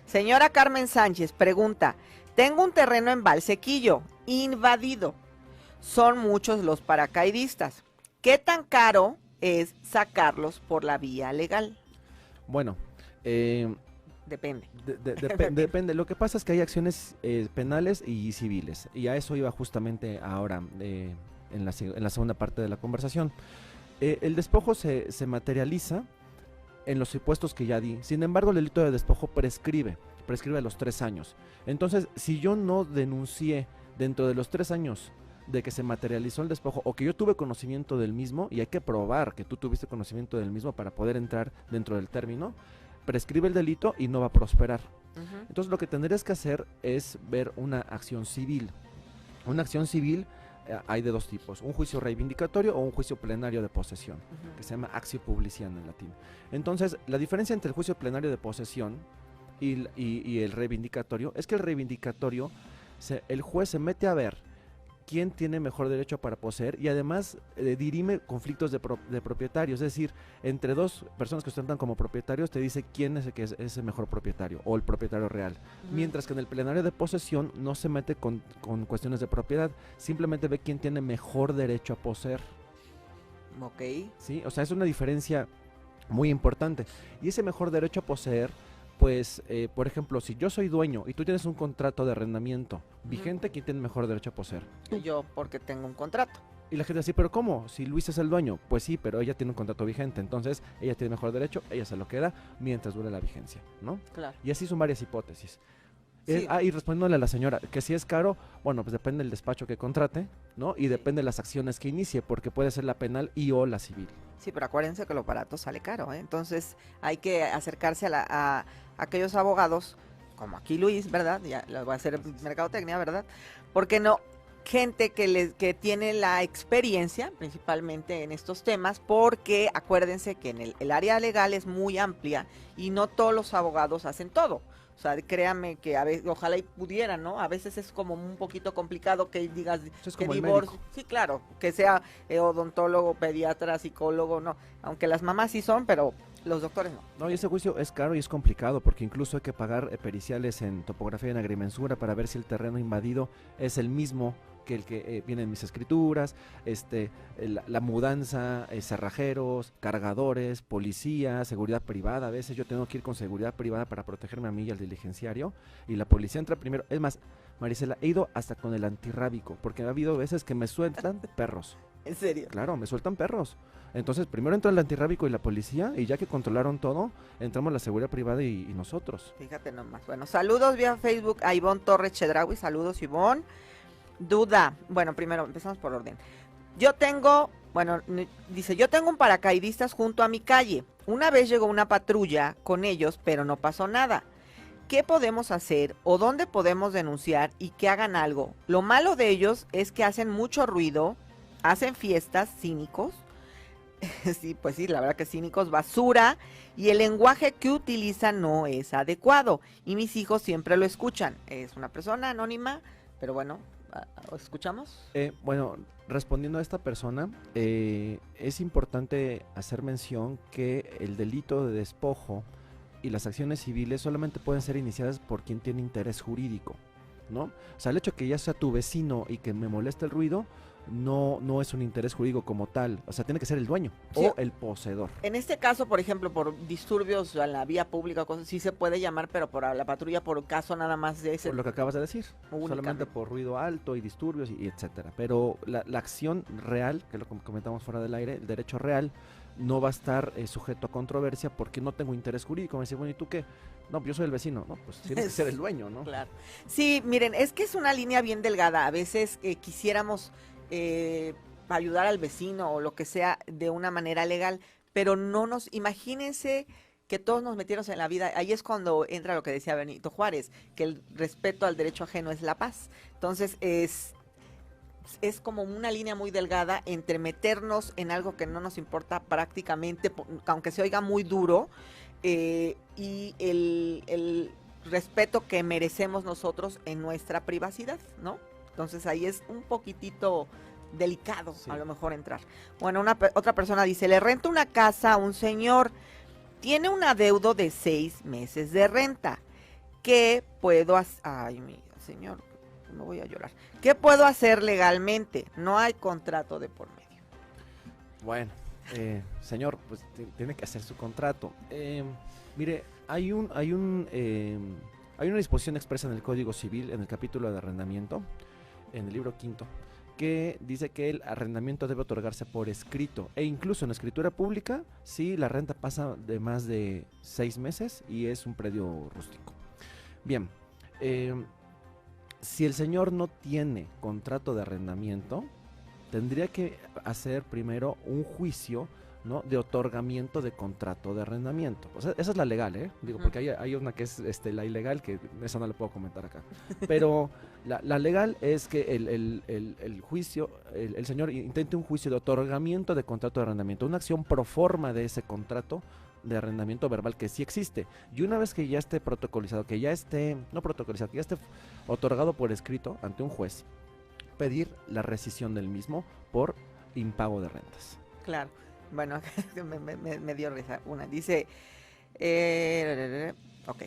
Señora Carmen Sánchez pregunta, Tengo un terreno en Valsequillo, invadido. Son muchos los paracaidistas. ¿Qué tan caro es sacarlos por la vía legal? Bueno, depende. Depende. Lo que pasa es que hay acciones penales y civiles. Y a eso iba justamente ahora en la segunda parte de la conversación. El despojo se materializa en los supuestos que ya di. Sin embargo, el delito de despojo prescribe a los 3 años. Entonces, si yo no denuncié dentro de los 3 años de que se materializó el despojo o que yo tuve conocimiento del mismo, y hay que probar que tú tuviste conocimiento del mismo para poder entrar dentro del término, prescribe el delito y no va a prosperar. Entonces, lo que tendrías que hacer es ver una acción civil. Una acción civil hay de 2 tipos, un juicio reivindicatorio o un juicio plenario de posesión, que se llama actio publiciana en latín. Entonces, la diferencia entre el juicio plenario de posesión y el reivindicatorio es que el reivindicatorio, el juez se mete a ver quién tiene mejor derecho para poseer y además dirime conflictos de propietarios, es decir, entre 2 personas que ostentan como propietarios te dice quién es el que es el mejor propietario o el propietario real, mientras que en el plenario de posesión no se mete con cuestiones de propiedad, simplemente ve quién tiene mejor derecho a poseer. Ok. Sí, o sea, es una diferencia muy importante. Y ese mejor derecho a poseer, pues, por ejemplo, si yo soy dueño y tú tienes un contrato de arrendamiento vigente, ¿quién tiene mejor derecho a poseer? Yo, porque tengo un contrato. Y la gente dice, ¿pero cómo? Si Luis es el dueño. Pues sí, pero ella tiene un contrato vigente, entonces ella tiene mejor derecho, ella se lo queda mientras dure la vigencia, ¿no? Claro. Y así son varias hipótesis. Sí. Y respondiéndole a la señora, que si es caro, bueno, pues depende del despacho que contrate, ¿no? Y depende de las acciones que inicie, porque puede ser la penal y o la civil. Sí, pero acuérdense que lo barato sale caro, ¿eh? Entonces hay que acercarse a aquellos abogados, como aquí Luis, ¿verdad? Ya lo va a hacer mercadotecnia, ¿verdad? Porque no, gente que tiene la experiencia, principalmente en estos temas, porque acuérdense que en el área legal es muy amplia y no todos los abogados hacen todo. O sea, créanme que a veces, ojalá y pudieran, ¿no? A veces es como un poquito complicado que digas es que como el divorcio. médico. Sí, claro, que sea odontólogo, pediatra, psicólogo, no. Aunque las mamás sí son, pero los doctores no. No, y ese juicio es caro y es complicado porque incluso hay que pagar periciales en topografía y en agrimensura para ver si el terreno invadido es el mismo que el que viene en mis escrituras, la mudanza, cerrajeros, cargadores, policía, seguridad privada. A veces yo tengo que ir con seguridad privada para protegerme a mí y al diligenciario, y la policía entra primero. Es más, Marisela, he ido hasta con el antirrábico, porque ha habido veces que me sueltan perros. ¿En serio? Claro, me sueltan perros. Entonces, primero entra el antirrábico y la policía, y ya que controlaron todo, entramos la seguridad privada y nosotros. Fíjate nomás. Bueno, saludos vía Facebook a Ivonne Torres Chedraui. Saludos, Ivonne. Duda. Bueno, primero empezamos por orden. Yo tengo un paracaidistas junto a mi calle. Una vez llegó una patrulla con ellos, pero no pasó nada. ¿Qué podemos hacer o dónde podemos denunciar y que hagan algo? Lo malo de ellos es que hacen mucho ruido, hacen fiestas, cínicos. Sí, pues sí, la verdad que cínicos, basura, y el lenguaje que utilizan no es adecuado. Y mis hijos siempre lo escuchan. Es una persona anónima, pero bueno, ¿escuchamos? Bueno, respondiendo a esta persona, es importante hacer mención que el delito de despojo y las acciones civiles solamente pueden ser iniciadas por quien tiene interés jurídico, ¿no? O sea, el hecho que ya sea tu vecino y que me moleste el ruido, no es un interés jurídico como tal. O sea, tiene que ser el dueño o el poseedor. En este caso, por ejemplo, por disturbios en la vía pública, cosas sí se puede llamar, pero por la patrulla, por caso nada más de ese. Por lo que acabas de decir, solamente por ruido alto y disturbios y etcétera. Pero la acción real, que es lo que comentamos fuera del aire, el derecho real, no va a estar sujeto a controversia porque no tengo interés jurídico. Me dice, bueno, ¿y tú qué? No, pues yo soy el vecino, ¿no? Pues tiene que ser el dueño, ¿no? Claro. Sí, miren, es que es una línea bien delgada. A veces quisiéramos ayudar al vecino o lo que sea de una manera legal, pero imagínense que todos nos metiéramos en la vida. Ahí es cuando entra lo que decía Benito Juárez, que el respeto al derecho ajeno es la paz. Entonces es como una línea muy delgada entre meternos en algo que no nos importa prácticamente, aunque se oiga muy duro, y el respeto que merecemos nosotros en nuestra privacidad, ¿no? Entonces ahí es un poquitito delicado, sí, a lo mejor entrar. Bueno, otra persona dice, le rento una casa a un señor, tiene un adeudo de 6 meses de renta. ¿Qué puedo hacer? Ay, señor, me voy a llorar. ¿Qué puedo hacer legalmente? No hay contrato de por medio. Bueno, señor, pues tiene que hacer su contrato. Mire, hay una disposición expresa en el Código Civil, en el capítulo de arrendamiento, en el libro 5, que dice que el arrendamiento debe otorgarse por escrito, e incluso en escritura pública si la renta pasa de más de 6 meses y es un predio rústico. Bien, si el señor no tiene contrato de arrendamiento, tendría que hacer primero un juicio, ¿no?, de otorgamiento de contrato de arrendamiento. O sea, esa es la legal, digo, porque hay una que es la ilegal, que esa no la puedo comentar acá. Pero la legal es que el juicio, el señor intente un juicio de otorgamiento de contrato de arrendamiento, una acción pro forma de ese contrato de arrendamiento verbal que sí existe. Y una vez que ya esté protocolizado, que ya esté otorgado por escrito ante un juez, pedir la rescisión del mismo por impago de rentas. Claro. Bueno, me dio risa una. Dice, ok.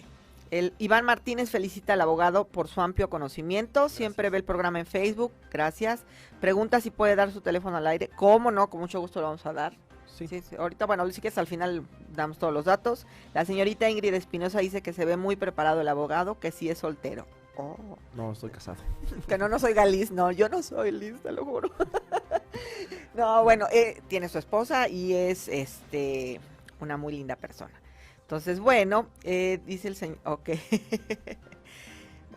Iván Martínez felicita al abogado por su amplio conocimiento. Gracias. Siempre ve el programa en Facebook. Gracias. Pregunta si puede dar su teléfono al aire. ¿Cómo no? Con mucho gusto lo vamos a dar. Sí. Ahorita, bueno, sí que al final damos todos los datos. La señorita Ingrid Espinosa dice que se ve muy preparado el abogado, que sí es soltero. Oh. No, estoy casado. Que no soy Liz, no, yo no soy Liz, te lo juro. No, bueno, tiene su esposa y es una muy linda persona. Entonces, bueno, dice el señor, ok.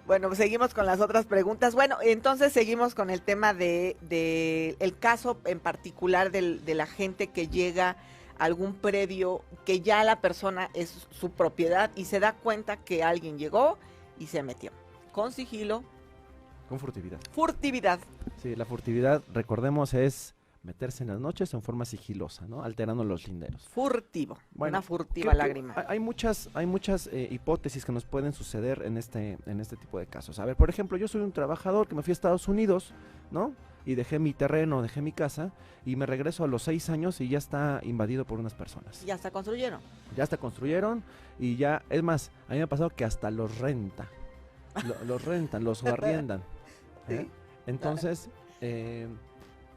Bueno, seguimos con las otras preguntas. Bueno, entonces seguimos con el tema de el caso en particular de la gente que llega a algún predio que ya la persona es su propiedad y se da cuenta que alguien llegó y se metió. Con sigilo. Con furtividad. Furtividad. Sí, la furtividad, recordemos, es meterse en las noches en forma sigilosa, ¿no? Alterando los linderos. Furtivo, bueno, una furtiva lágrima. Hay muchas hipótesis que nos pueden suceder en este tipo de casos. A ver, por ejemplo, yo soy un trabajador que me fui a Estados Unidos, ¿no? Y dejé mi terreno, dejé mi casa, y me regreso a los 6 años y ya está invadido por unas personas. Ya está construyeron. Ya está construyeron y ya, es más, a mí me ha pasado que hasta los renta. Los rentan, los arriendan. ¿Eh? Entonces,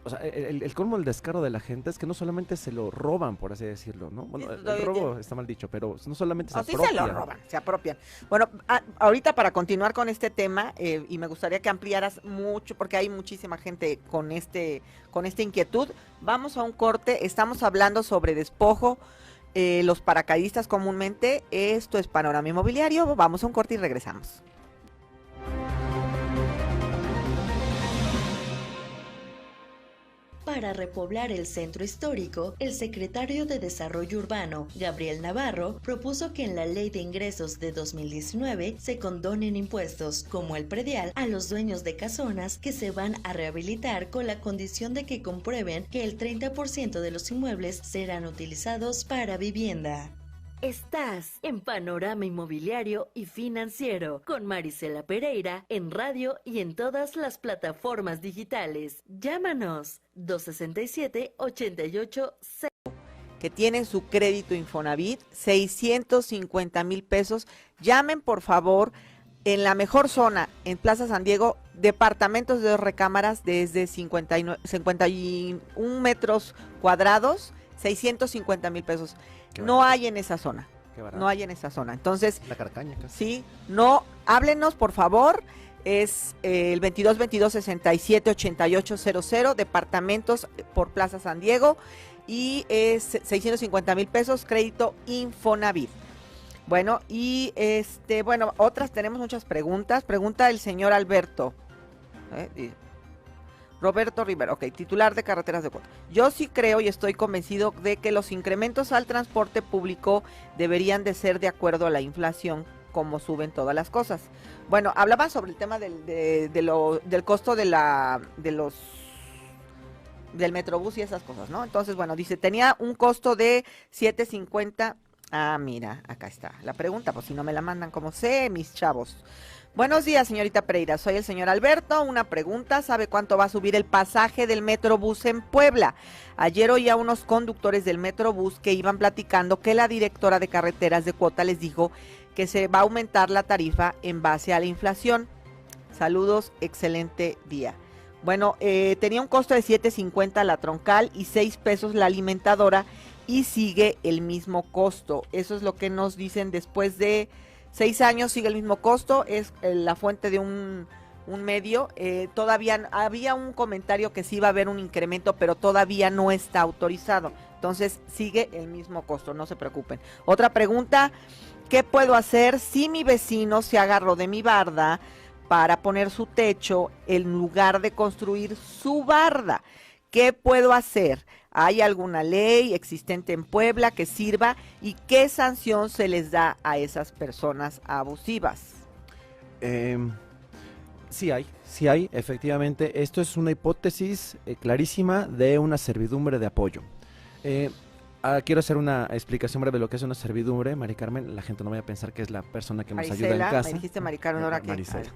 o sea, el colmo del descaro de la gente es que no solamente se lo roban, por así decirlo, ¿no? Bueno, el robo está mal dicho, pero no solamente se apropian. Sí se lo roban, se apropian. Bueno, ahorita para continuar con este tema, y me gustaría que ampliaras mucho, porque hay muchísima gente con esta inquietud, vamos a un corte, estamos hablando sobre despojo, los paracaidistas comúnmente, esto es Panorama Inmobiliario, vamos a un corte y regresamos. Para repoblar el centro histórico, el secretario de Desarrollo Urbano, Gabriel Navarro, propuso que en la Ley de Ingresos de 2019 se condonen impuestos, como el predial, a los dueños de casonas que se van a rehabilitar con la condición de que comprueben que el 30% de los inmuebles serán utilizados para vivienda. Estás en Panorama Inmobiliario y Financiero con Marisela Pereira en radio y en todas las plataformas digitales. Llámanos 267-88. Que tienen su crédito Infonavit, 650,000 pesos. Llamen, por favor, en la mejor zona, en Plaza San Diego, departamentos de 2 recámaras desde 51 metros cuadrados, 650,000 pesos. No hay en esa zona. No hay en esa zona. Entonces, la Carcaña casi. Sí, no, háblenos, por favor. Es el 2222-678800, departamentos por Plaza San Diego, y es 650,000 pesos, crédito Infonavit. Bueno, y otras, tenemos muchas preguntas. Pregunta el señor Alberto. Roberto Rivera, ok, titular de Carreteras de Cuota. Yo sí creo y estoy convencido de que los incrementos al transporte público deberían de ser de acuerdo a la inflación, como suben todas las cosas. Bueno, hablaba sobre el tema del costo del Metrobús y esas cosas, ¿no? Entonces, bueno, dice, tenía un costo de 7.50. Ah, mira, acá está la pregunta, pues si no me la mandan como sé, mis chavos. Buenos días, señorita Pereira, soy el señor Alberto. Una pregunta, ¿sabe cuánto va a subir el pasaje del Metrobús en Puebla? Ayer oí a unos conductores del Metrobús que iban platicando que la directora de Carreteras de Cuota les dijo que se va a aumentar la tarifa en base a la inflación. Saludos, excelente día. Bueno, tenía un costo de $7.50 la troncal y 6 pesos la alimentadora y sigue el mismo costo. Eso es lo que nos dicen después de 6 años, sigue el mismo costo, es la fuente de un medio. Todavía había un comentario que sí iba a haber un incremento, pero todavía no está autorizado. Entonces sigue el mismo costo, no se preocupen. Otra pregunta, ¿qué puedo hacer si mi vecino se agarró de mi barda para poner su techo en lugar de construir su barda? ¿Qué puedo hacer? ¿Hay alguna ley existente en Puebla que sirva? ¿Y qué sanción se les da a esas personas abusivas? Sí hay, efectivamente. Esto es una hipótesis clarísima de una servidumbre de apoyo. Quiero hacer una explicación breve de lo que es una servidumbre, Mari Carmen. La gente no vaya a pensar que es la persona que nos ayuda en casa. Me dijiste Mari Carmen, ahora que... Marisela.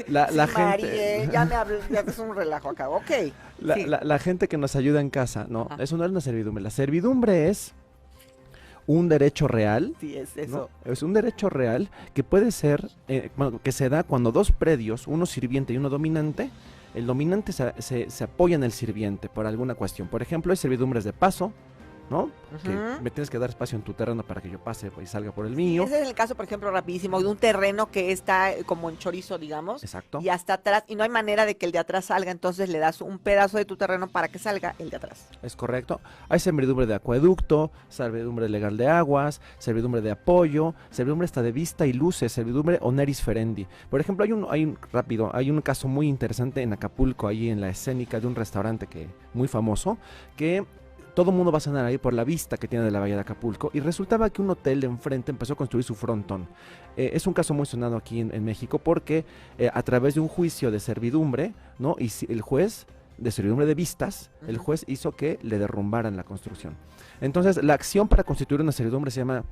La gente... ya me habló, ya es un relajo acá, ok. La gente que nos ayuda en casa, no, eso no es una servidumbre. La servidumbre es un derecho real. Sí, es eso. ¿no? Es un derecho real que puede ser, que se da cuando dos predios, uno sirviente y uno dominante, el dominante se apoya en el sirviente por alguna cuestión. Por ejemplo, hay servidumbres de paso, ¿no? Que me tienes que dar espacio en tu terreno para que yo pase y salga por el mío. Ese es el caso, por ejemplo, rapidísimo, de un terreno que está como en chorizo, digamos. Exacto. Y hasta atrás, y no hay manera de que el de atrás salga, entonces le das un pedazo de tu terreno para que salga el de atrás. Es correcto. Hay servidumbre de acueducto, servidumbre legal de aguas, servidumbre de apoyo, servidumbre hasta de vista y luces, servidumbre oneris ferendi. Por ejemplo, hay un caso muy interesante en Acapulco, ahí en la escénica de un restaurante muy famoso, que todo el mundo va a cenar ahí por la vista que tiene de la bahía de Acapulco, y resultaba que un hotel de enfrente empezó a construir su frontón. Es un caso muy sonado aquí en México porque a través de un juicio de servidumbre, ¿no? Y el juez de servidumbre de vistas, el juez hizo que le derrumbaran la construcción. Entonces, la acción para constituir una servidumbre se llama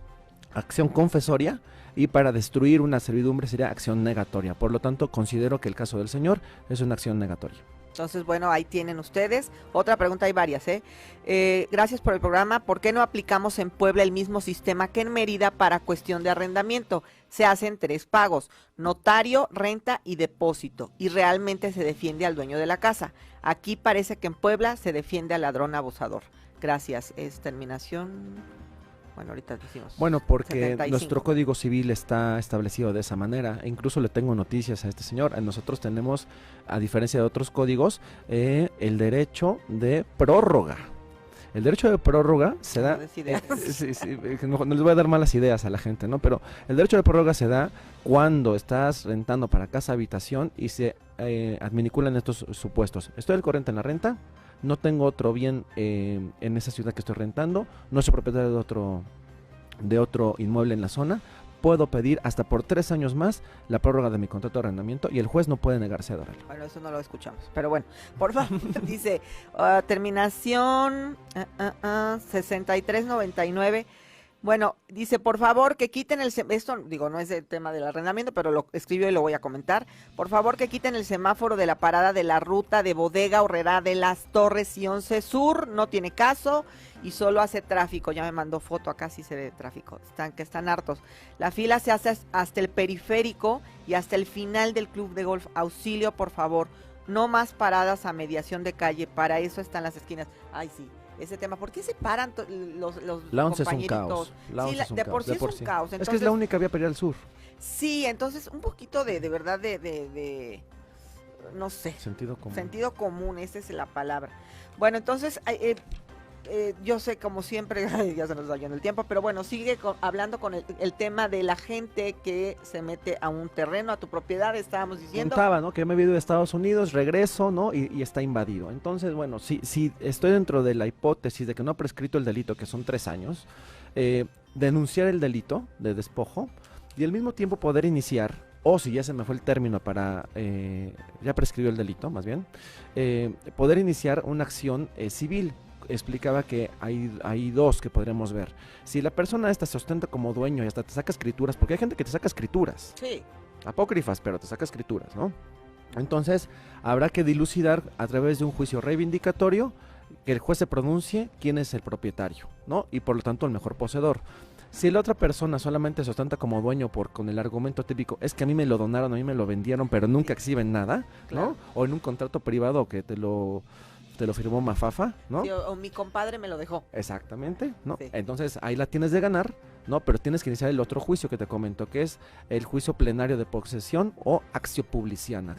acción confesoria, y para destruir una servidumbre sería acción negatoria. Por lo tanto, considero que el caso del señor es una acción negatoria. Entonces, bueno, ahí tienen ustedes. Otra pregunta, hay varias, gracias por el programa. ¿Por qué no aplicamos en Puebla el mismo sistema que en Mérida para cuestión de arrendamiento? Se hacen 3 pagos, notario, renta y depósito, y realmente se defiende al dueño de la casa. Aquí parece que en Puebla se defiende al ladrón abusador. Gracias. Es terminación... Bueno, ahorita decimos. Bueno, porque 75. Nuestro código civil está establecido de esa manera. E incluso le tengo noticias a este señor. Nosotros tenemos, a diferencia de otros códigos, el derecho de prórroga. El derecho de prórroga se da... no les voy a dar malas ideas a la gente, ¿no? Pero el derecho de prórroga se da cuando estás rentando para casa habitación y se adminiculan estos supuestos. Estoy al corriente en la renta, no tengo otro bien en esa ciudad que estoy rentando, no soy propietario de otro inmueble en la zona, puedo pedir hasta por 3 años más la prórroga de mi contrato de arrendamiento y el juez no puede negarse a darlo. Bueno, eso no lo escuchamos, pero bueno, por favor, dice, terminación 6399. Bueno, dice, por favor, que quiten esto, digo, no es el tema del arrendamiento, pero lo escribió y lo voy a comentar. Por favor, que quiten el semáforo de la parada de la ruta de Bodega Horrera de las Torres y 11 Sur, no tiene caso y solo hace tráfico. Ya me mandó foto, acá sí se ve tráfico, están hartos. La fila se hace hasta el periférico y hasta el final del club de golf. Auxilio, por favor, no más paradas a mediación de calle, para eso están las esquinas. Ay, sí. Ese tema, ¿por qué se paran los la 11 compañeritos? Es un caos. Sí, de por sí es un caos. Entonces, es que es la única vía para ir al sur. Sí, entonces un poquito de verdad no sé. Sentido común. Sentido común, esa es la palabra. Bueno, entonces, yo sé, como siempre, ya se nos va yendo el tiempo, pero bueno, sigue hablando con el tema de la gente que se mete a un terreno, a tu propiedad, estábamos diciendo. Contaba, ¿no? Que me he ido de Estados Unidos, regreso, ¿no? Y está invadido. Entonces, bueno, si estoy dentro de la hipótesis de que no ha prescrito el delito, que son 3 años, denunciar el delito de despojo y al mismo tiempo poder iniciar, o si ya se me fue el término ya prescribió el delito, más bien, poder iniciar una acción civil. Explicaba que hay 2 que podremos ver. Si la persona esta se ostenta como dueño y hasta te saca escrituras, porque hay gente que te saca escrituras. Sí. Apócrifas, pero te saca escrituras, ¿no? Entonces, habrá que dilucidar a través de un juicio reivindicatorio que el juez se pronuncie quién es el propietario, ¿no? Y por lo tanto el mejor poseedor. Si la otra persona solamente se ostenta como dueño con el argumento típico, es que a mí me lo donaron, a mí me lo vendieron, pero nunca exhiben nada, Claro. ¿no? O en un contrato privado que te lo firmó Mafafa, ¿no? Sí, o mi compadre me lo dejó. Exactamente, ¿no? Sí. Entonces ahí la tienes de ganar, ¿no? Pero tienes que iniciar el otro juicio que te comento, que es el juicio plenario de posesión o acción publiciana,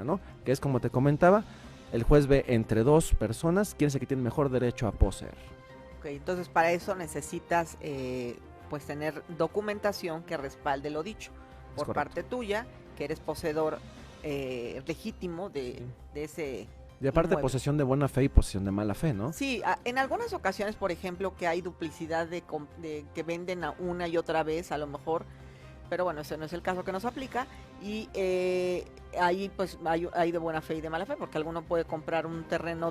¿no? Que es como te comentaba, el juez ve entre dos personas quién es el que tiene mejor derecho a poseer. Ok, entonces para eso necesitas pues tener documentación que respalde lo dicho por correcto. parte tuya, que eres poseedor legítimo de ese Y aparte inmueble. posesión de buena fe y posesión de mala fe, ¿no? Sí, en algunas ocasiones, por ejemplo, que hay duplicidad de que venden a una y otra vez, a lo mejor, pero bueno, ese no es el caso que nos aplica, y ahí pues hay de buena fe y de mala fe, porque alguno puede comprar un terreno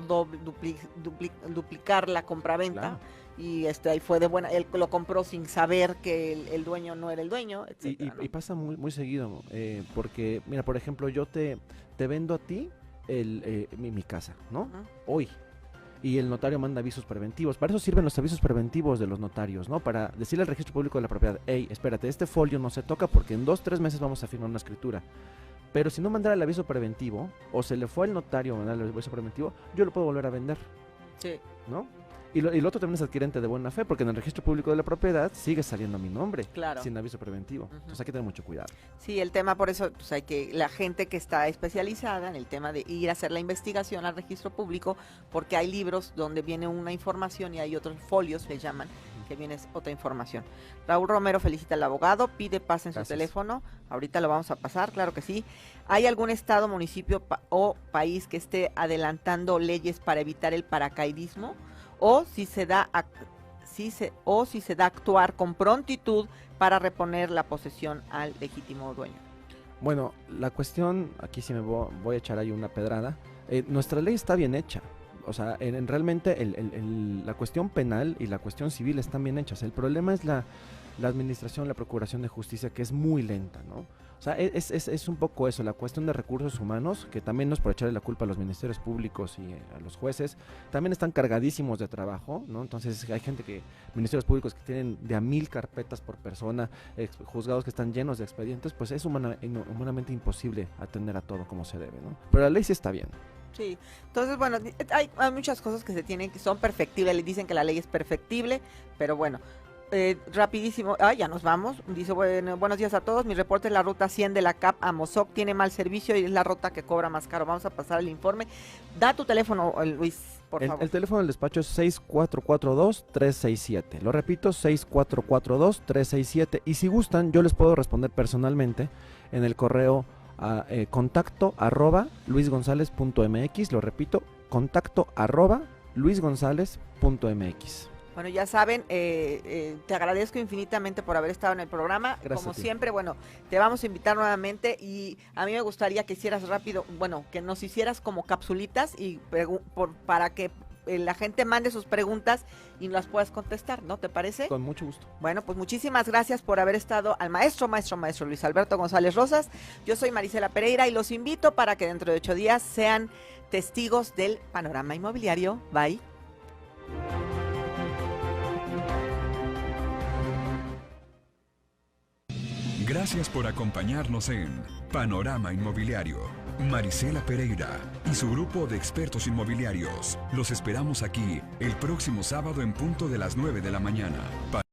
duplicar la compraventa, Claro. y ahí fue de buena, él lo compró sin saber que el dueño no era el dueño, etcétera, ¿no? Y pasa muy, muy seguido, porque, mira, por ejemplo, yo te vendo a ti mi casa, ¿no? Ujú. Hoy. Y el notario manda avisos preventivos. Para eso sirven los avisos preventivos de los notarios, ¿no? Para decirle al registro público de la propiedad, hey, espérate, este folio no se toca porque en 2-3 meses vamos a firmar una escritura. Pero si no mandara el aviso preventivo, o se le fue al notario a mandar el aviso preventivo, yo lo puedo volver a vender, Sí. ¿no? Y lo otro también es adquirente de buena fe, porque en el registro público de la propiedad sigue saliendo mi nombre, Claro. sin aviso preventivo. Entonces hay que tener mucho cuidado. Sí, el tema por eso, pues hay que, la gente que está especializada en el tema de ir a hacer la investigación al registro público, porque hay libros donde viene una información y hay otros folios, le llaman, que viene otra información. Raúl Romero felicita al abogado, pide paz en su Gracias. teléfono, ahorita lo vamos a pasar, claro que sí. ¿Hay algún estado, municipio o país que esté adelantando leyes para evitar el paracaidismo? O si se da a actuar con prontitud para reponer la posesión al legítimo dueño. Bueno, la cuestión, aquí sí me voy a echar ahí una pedrada. Nuestra ley está bien hecha. O sea, realmente la cuestión penal y la cuestión civil están bien hechas. El problema es la administración, la procuración de justicia, que es muy lenta, ¿no? O sea, es un poco eso, la cuestión de recursos humanos, que también no es por echarle la culpa a los ministerios públicos y a los jueces, también están cargadísimos de trabajo, ¿no? Entonces hay ministerios públicos que tienen de a 1000 carpetas por persona, juzgados que están llenos de expedientes, pues es humanamente imposible atender a todo como se debe, ¿no? Pero la ley sí está bien. Sí, entonces bueno, hay muchas cosas que son perfectibles, le dicen que la ley es perfectible, pero bueno, rapidísimo, ya nos vamos, dice, bueno, buenos días a todos, mi reporte es la ruta 100 de la CAP a Mozoc, tiene mal servicio y es la ruta que cobra más caro, vamos a pasar el informe, da tu teléfono, Luis, por favor. El teléfono del despacho es 6442-367, lo repito, 6442-367, y si gustan, yo les puedo responder personalmente en el correo contacto@luisgonzalez.mx, lo repito, contacto@luisgonzalez.mx. Bueno, ya saben, te agradezco infinitamente por haber estado en el programa. Gracias Como a ti. siempre, bueno, te vamos a invitar nuevamente y a mí me gustaría que hicieras rápido, bueno, que nos hicieras como capsulitas y para que la gente mande sus preguntas y las puedas contestar, ¿no? ¿Te parece? Con mucho gusto. Bueno, pues muchísimas gracias por haber estado al maestro Luis Alberto González Rosas. Yo soy Marisela Pereira y los invito para que dentro de 8 días sean testigos del panorama inmobiliario. Bye. Gracias por acompañarnos en Panorama Inmobiliario. Marisela Pereira y su grupo de expertos inmobiliarios. Los esperamos aquí el próximo sábado en punto de las 9 de la mañana.